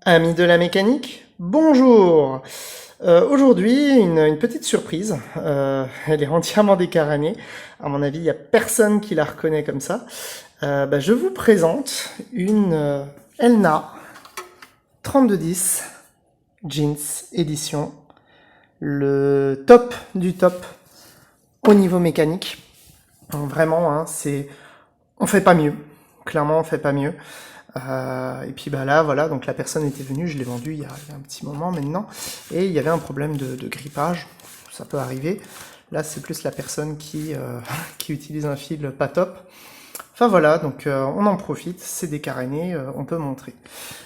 Amis de la mécanique, bonjour. Aujourd'hui, une petite surprise. Elle est entièrement décaranée. À mon avis, il n'y a personne qui la reconnaît comme ça. Je vous présente une Elna 3210 Jeans édition. Le top du top au niveau mécanique. Donc vraiment, hein, on fait pas mieux. Clairement, on fait pas mieux. Et puis là, voilà, donc la personne était venue, je l'ai vendu il y a un petit moment maintenant, et il y avait un problème de grippage, ça peut arriver. Là, c'est plus la personne qui utilise un fil pas top. Enfin voilà, donc on en profite, c'est décaréné, on peut montrer.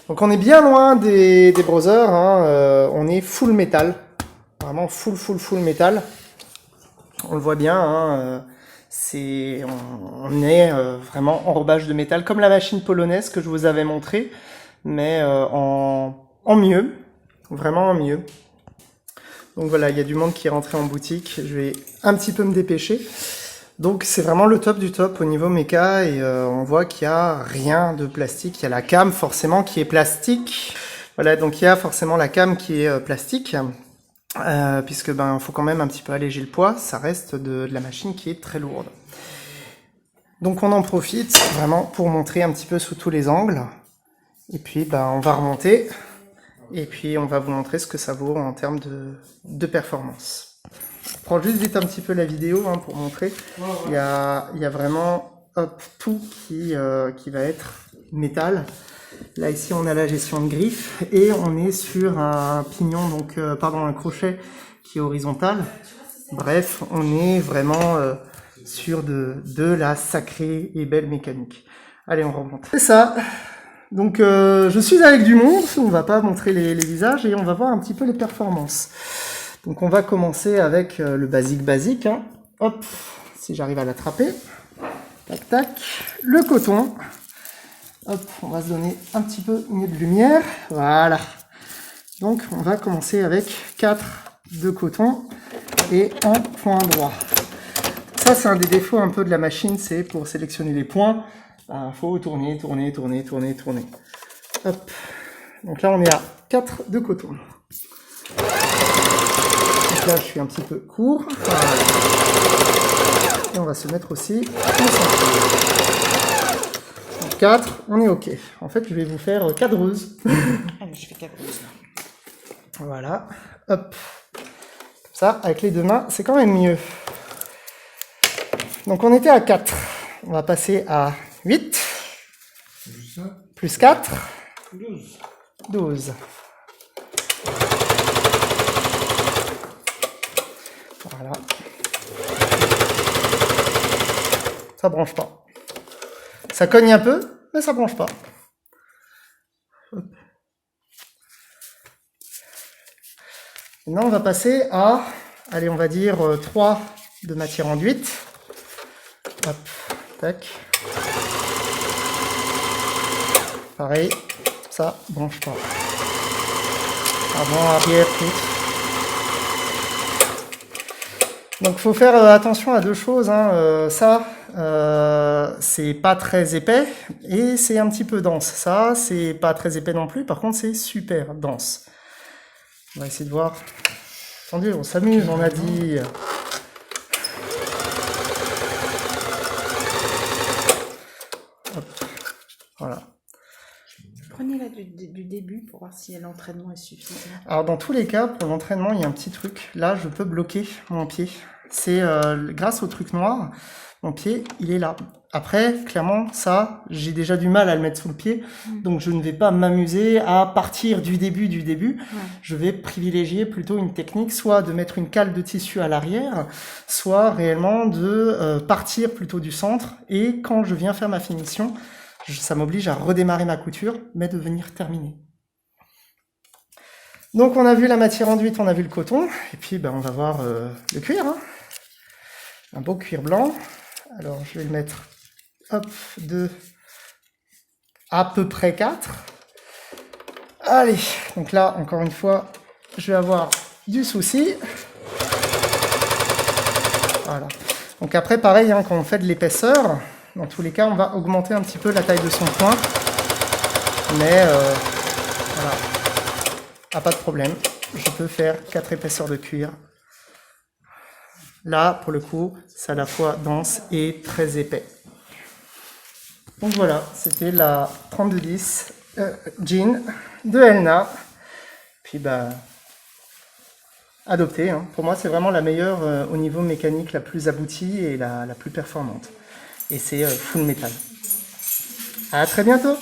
Donc on est bien loin des browsers, hein, on est full métal, vraiment full métal. On le voit bien, hein, on est vraiment enrobage de métal, comme la machine polonaise que je vous avais montré, mais en mieux, vraiment en mieux. Donc voilà, il y a du monde qui est rentré en boutique, je vais un petit peu me dépêcher. Donc c'est vraiment le top du top au niveau méca, et on voit qu'il n'y a rien de plastique. Il y a la cam forcément qui est plastique. Voilà, donc il y a forcément la cam qui est plastique. Puisque faut quand même un petit peu alléger le poids, ça reste de la machine qui est très lourde. Donc on en profite vraiment pour montrer un petit peu sous tous les angles. Et puis on va remonter, et puis on va vous montrer ce que ça vaut en termes de performance. Je prends juste vite un petit peu la vidéo pour montrer. Il y a vraiment tout qui va être métal. Là ici on a la gestion de griffe et on est sur un pignon, donc un crochet qui est horizontal. Bref, on est vraiment sur de la sacrée et belle mécanique. Allez, on remonte. C'est ça. Donc je suis avec du monde, on va pas montrer les visages et on va voir un petit peu les performances. Donc on va commencer avec le basique, hein. Hop, si j'arrive à l'attraper. Tac tac. Le coton. Hop, on va se donner un petit peu mieux de lumière. Voilà. Donc, on va commencer avec 4 de coton et un point droit. Ça, c'est un des défauts un peu de la machine, c'est pour sélectionner les points. Il faut tourner. Hop. Donc là, on est à 4 de coton. Donc là, je suis un petit peu court. Voilà. Et on va se mettre aussi au centre. 4, on est OK. En fait, je vais vous faire cadreuse. Allez, je fais cadreuse. Voilà. Hop. Comme ça, avec les deux mains, c'est quand même mieux. Donc, on était à 4. On va passer à 8. Plus 4. 12. Voilà. Ça branche pas. Ça cogne un peu, mais ça branche pas. Hop. Maintenant, on va passer à, allez, on va dire 3 de matière enduite. Hop, tac. Pareil, ça branche pas. Avant, arrière, tout. Donc, faut faire attention à deux choses, hein. C'est pas très épais et c'est un petit peu dense. Ça, c'est pas très épais non plus. Par contre, c'est super dense. On va essayer de voir. Attendez, on s'amuse, on a dit. Hop. Voilà. Prenez-la du début pour voir si l'entraînement est suffisant. Alors, dans tous les cas, pour l'entraînement, il y a un petit truc. Là, je peux bloquer mon pied. C'est grâce au truc noir, mon pied, il est là. Après, clairement, ça, j'ai déjà du mal à le mettre sous le pied, donc je ne vais pas m'amuser à partir du début. Ouais. Je vais privilégier plutôt une technique, soit de mettre une cale de tissu à l'arrière, soit réellement de partir plutôt du centre, et quand je viens faire ma finition, ça m'oblige à redémarrer ma couture, mais de venir terminer. Donc on a vu la matière enduite, on a vu le coton, et puis on va voir le cuir, hein. Un beau cuir blanc. Alors je vais le mettre de à peu près 4. Allez, donc là encore une fois, je vais avoir du souci. Voilà. Donc après pareil, quand on fait de l'épaisseur, dans tous les cas on va augmenter un petit peu la taille de son point. Mais voilà. Ah, pas de problème, je peux faire 4 épaisseurs de cuir. Là, pour le coup, c'est à la fois dense et très épais. Donc voilà, c'était la 3210 jean de Elna. Puis bah, adoptée, hein. Pour moi, c'est vraiment la meilleure au niveau mécanique, la plus aboutie et la plus performante. Et c'est full métal. À très bientôt!